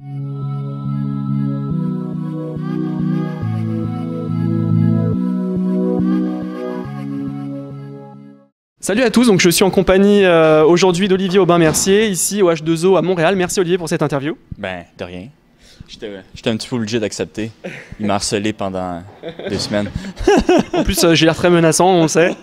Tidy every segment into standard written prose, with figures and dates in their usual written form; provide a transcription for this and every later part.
Salut à tous, donc je suis en compagnie aujourd'hui d'Olivier Aubin-Mercier, ici au H2O à Montréal. Merci Olivier pour cette interview. Ben, de rien. J'étais un petit peu obligé d'accepter. Il m'a harcelé pendant 2 semaines. En plus, j'ai l'air très menaçant, on le sait.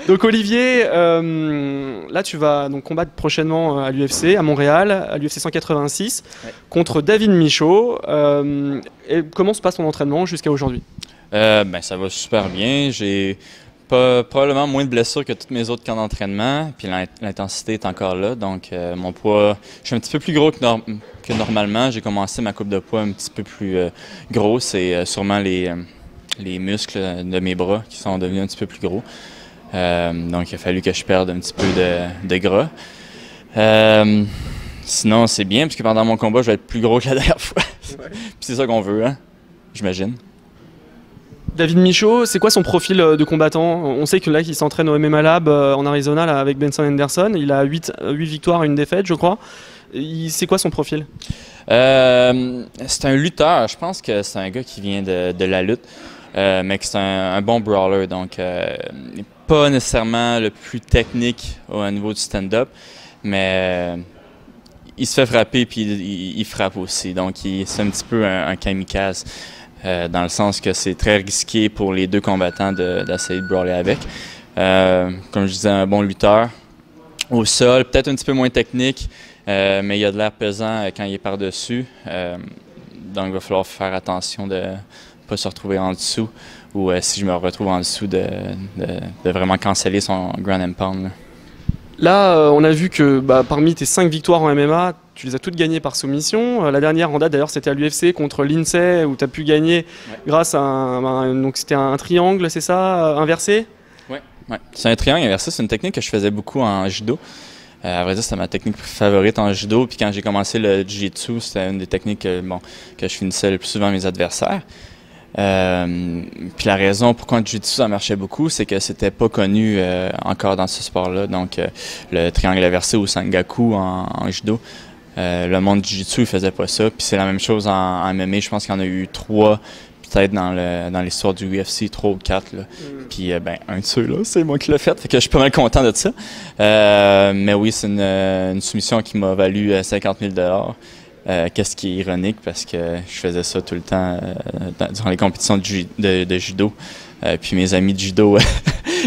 Donc Olivier, là tu vas donc combattre prochainement à l'UFC, à Montréal, à l'UFC 186, ouais, contre David Michaud. Et comment se passe ton entraînement jusqu'à aujourd'hui? Ben, ça va super bien. J'ai probablement moins de blessures que tous mes autres camps d'entraînement, puis l'intensité est encore là, donc mon poids, je suis un petit peu plus gros que normalement. J'ai commencé ma coupe de poids un petit peu plus gros, c'est sûrement les muscles de mes bras qui sont devenus un petit peu plus gros, donc il a fallu que je perde un petit peu de gras. Sinon c'est bien, parce que pendant mon combat je vais être plus gros que la dernière fois, ouais. Puis c'est ça qu'on veut, hein, j'imagine. David Michaud, c'est quoi son profil de combattant? On sait que là, il s'entraîne au MMA Lab en Arizona là, avec Benson Henderson. Il a 8 victoires et 1 défaite, je crois. C'est quoi son profil? C'est un lutteur. Je pense que c'est un gars qui vient de la lutte, mais que c'est un bon brawler. Donc, pas nécessairement le plus technique au niveau du stand-up, mais il se fait frapper puis il frappe aussi. Donc, c'est un petit peu un kamikaze. Dans le sens que c'est très risqué pour les deux combattants d'essayer de brawler avec. Comme je disais, un bon lutteur au sol, peut-être un petit peu moins technique, mais il a de l'air pesant quand il est par-dessus. Donc il va falloir faire attention de ne pas se retrouver en dessous, ou si je me retrouve en dessous, de vraiment canceller son ground and pound. Là, on a vu que parmi tes 5 victoires en MMA, tu les as toutes gagnées par soumission. La dernière en date, d'ailleurs, c'était à l'UFC contre Lindsay, où tu as pu gagner, ouais, grâce à donc c'était un triangle, c'est ça, inversé? Ouais. C'est un triangle inversé, c'est une technique que je faisais beaucoup en judo. À vrai dire, c'était ma technique favorite en judo. Puis quand j'ai commencé le jiu-jitsu, c'était une des techniques que je finissais le plus souvent mes adversaires. Puis la raison pourquoi le jiu-jitsu ça marchait beaucoup, c'est que c'était pas connu encore dans ce sport-là. Donc le triangle inversé ou sangaku en judo, le monde du jiu-jitsu il faisait pas ça. Puis c'est la même chose en MMA. Je pense qu'il y en a eu 3 peut-être dans l'histoire du UFC, 3 ou 4. Là. Puis un de ceux-là, c'est moi qui l'ai fait. Fait que je suis pas mal content de ça. Mais oui, c'est une soumission qui m'a valu 50 000 $. Qu'est-ce qui est ironique parce que je faisais ça tout le temps durant les compétitions de judo. Puis mes amis de judo,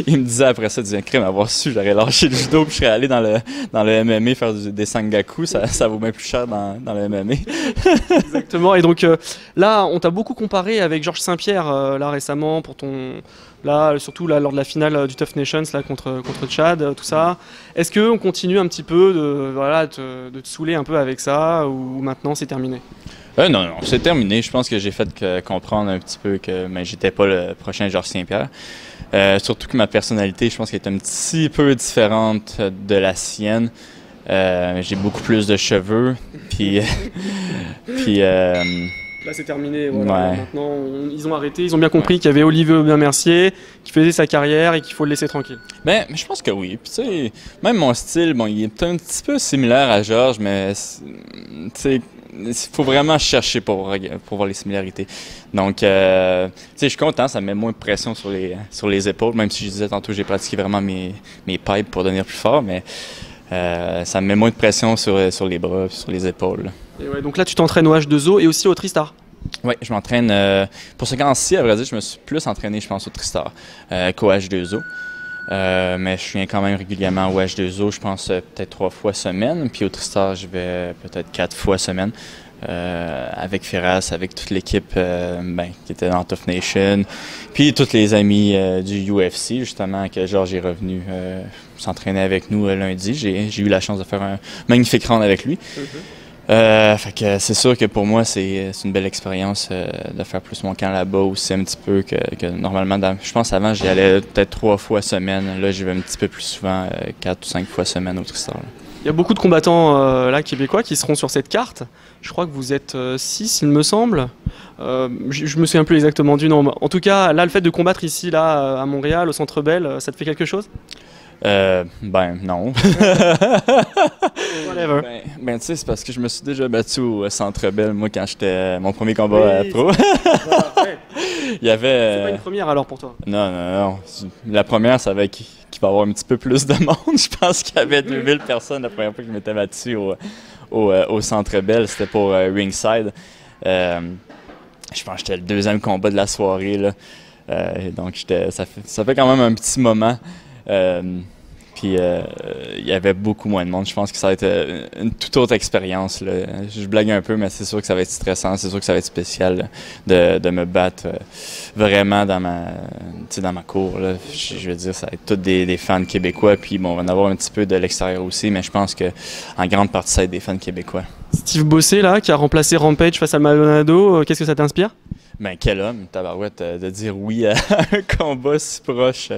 ils me disaient après ça, ils disaient, crème, avoir su, j'aurais lâché le judo puis je serais allé dans le MMA faire des sangaku, ça vaut bien plus cher dans le MMA. Exactement, et donc là, on t'a beaucoup comparé avec Georges Saint-Pierre là récemment pour surtout là, lors de la finale du Tough Nations là, contre Tchad, tout ça. Est-ce qu'on continue un petit peu de te saouler un peu avec ça ou maintenant c'est terminé? Non, c'est terminé. Je pense que j'ai fait comprendre un petit peu que j'étais pas le prochain Georges Saint-Pierre. Surtout que ma personnalité, je pense qu'elle est un petit peu différente de la sienne. J'ai beaucoup plus de cheveux, puis là c'est terminé, voilà. Ouais. Maintenant ils ont arrêté, ils ont bien compris qu'il y avait Olivier Aubin-Mercier qui faisait sa carrière et qu'il faut le laisser tranquille. Mais je pense que oui. Puis tu sais, même mon style, il est un petit peu similaire à Georges, mais tu sais, il faut vraiment chercher pour voir les similarités. Donc, tu sais, je suis content, ça me met moins de pression sur les épaules, même si je disais tantôt j'ai pratiqué vraiment mes pipes pour devenir plus fort, mais ça me met moins de pression sur les bras, sur les épaules. Et ouais, donc là, tu t'entraînes au H2O et aussi au Tristar. Oui, je m'entraîne. Pour ce camp-ci, à vrai dire, je me suis plus entraîné, je pense, au Tristar qu'au H2O. Mais je viens quand même régulièrement au H2O, je pense peut-être 3 fois semaine. Puis au Tristar, je vais peut-être 4 fois semaine avec Firas, avec toute l'équipe qui était dans Tough Nation. Puis tous les amis du UFC, justement, que Georges est revenu s'entraîner avec nous lundi. J'ai eu la chance de faire un magnifique round avec lui. Fait que c'est sûr que pour moi, c'est une belle expérience de faire plus mon camp là-bas aussi un petit peu que normalement. Je pense avant, j'y allais peut-être 3 fois semaine. Là, j'y vais un petit peu plus souvent, 4 ou 5 fois semaine au Tristar. Il y a beaucoup de combattants là, québécois qui seront sur cette carte. Je crois que vous êtes 6, il me semble. Je me souviens plus exactement du nombre. En tout cas, là, le fait de combattre ici, là, à Montréal, au Centre Bell, ça te fait quelque chose? Ben, non. Whatever. Ben tu sais, c'est parce que je me suis déjà battu au Centre Bell, moi, quand j'étais mon premier combat pro. Il y avait... C'est pas une première alors pour toi? Non. La première, ça va être qu'il va y avoir un petit peu plus de monde. Je pense qu'il y avait 2000 personnes la première fois que je m'étais battu au Centre Bell. C'était pour Ringside. Je pense que j'étais le deuxième combat de la soirée, là. Donc, ça fait quand même un petit moment. Puis, il y avait beaucoup moins de monde. Je pense que ça va être une toute autre expérience, là. Je blague un peu, mais c'est sûr que ça va être stressant. C'est sûr que ça va être spécial là, de me battre vraiment dans ma cour, là. Je veux dire, ça va être tous des fans québécois. Puis, bon, on va en avoir un petit peu de l'extérieur aussi, mais je pense qu'en grande partie, ça va être des fans québécois. Steve Bossé, là, qui a remplacé Rampage face à Maldonado, qu'est-ce que ça t'inspire? Ben, quel homme, tabarouette, de dire oui à un combat si proche.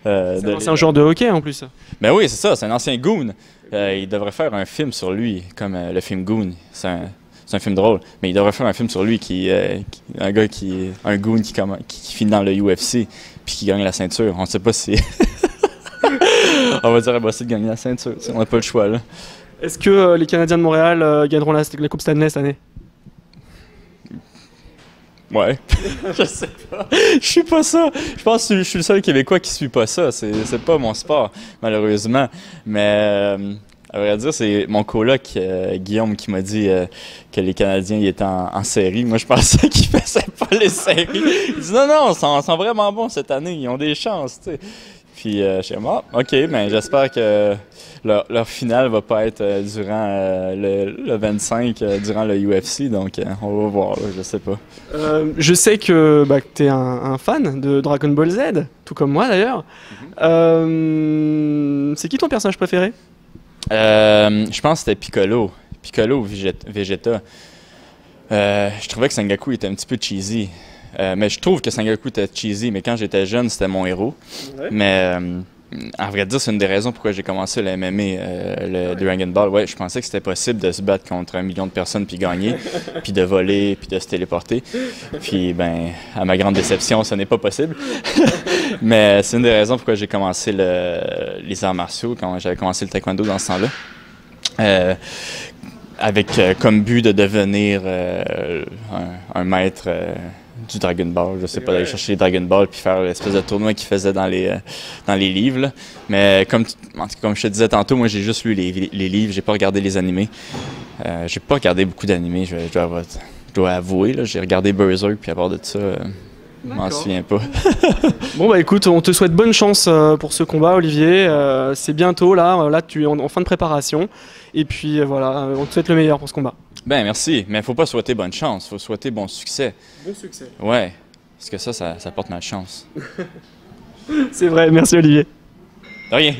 C'est un joueur de hockey en plus. Ben oui, c'est ça, c'est un ancien goon. Il devrait faire un film sur lui, comme le film Goon. C'est un film drôle, mais il devrait faire un film sur lui, un goon qui finit dans le UFC puis qui gagne la ceinture. On ne sait pas si. On va dire à Bossé de gagner la ceinture. On n'a pas le choix, là. Est-ce que les Canadiens de Montréal gagneront la Coupe Stanley cette année? Ouais. Je sais pas. Je suis pas ça. Je pense que je suis le seul Québécois qui suit pas ça. C'est pas mon sport, malheureusement. Mais à vrai dire, c'est mon coloc, Guillaume, qui m'a dit que les Canadiens ils étaient en série. Moi, je pensais qu'ils faisaient pas les séries. Il dit non, ils sont vraiment bons cette année. Ils ont des chances, tu sais. Puis, je suis comme, OK, ben j'espère que leur finale va pas être durant le 25, durant le UFC, donc on va voir, là, je sais pas. Je sais que tu es un fan de Dragon Ball Z, tout comme moi d'ailleurs. C'est qui ton personnage préféré? Je pense que c'était Piccolo. Piccolo ou Vegeta. Je trouvais que Sengoku était un petit peu cheesy. Mais je trouve que Sengoku était cheesy, mais quand j'étais jeune, c'était mon héros. Ouais. Mais à vrai dire, c'est une des raisons pourquoi j'ai commencé le MMA, le Dragon Ball. Ouais, je pensais que c'était possible de se battre contre 1 million de personnes puis gagner, puis de voler, puis de se téléporter. Puis, ben, à ma grande déception, ce n'est pas possible. Mais c'est une des raisons pourquoi j'ai commencé les arts martiaux, quand j'avais commencé le taekwondo dans ce temps-là. Avec comme but de devenir un maître du Dragon Ball, je sais pas, d'aller chercher les Dragon Ball puis faire l'espèce de tournoi qu'ils faisaient dans les livres. Là. Mais comme je te disais tantôt, moi j'ai juste lu les livres, j'ai pas regardé les animés. J'ai pas regardé beaucoup d'animés, je dois avouer. J'ai regardé Berserk puis à part de ça, je m'en souviens pas. Bon bah écoute, on te souhaite bonne chance pour ce combat, Olivier. C'est bientôt là tu es en fin de préparation. Et puis voilà, on te souhaite le meilleur pour ce combat. Ben merci, mais faut pas souhaiter bonne chance, faut souhaiter bon succès. Bon succès. Ouais, parce que ça porte malchance. C'est vrai, merci Olivier. De rien.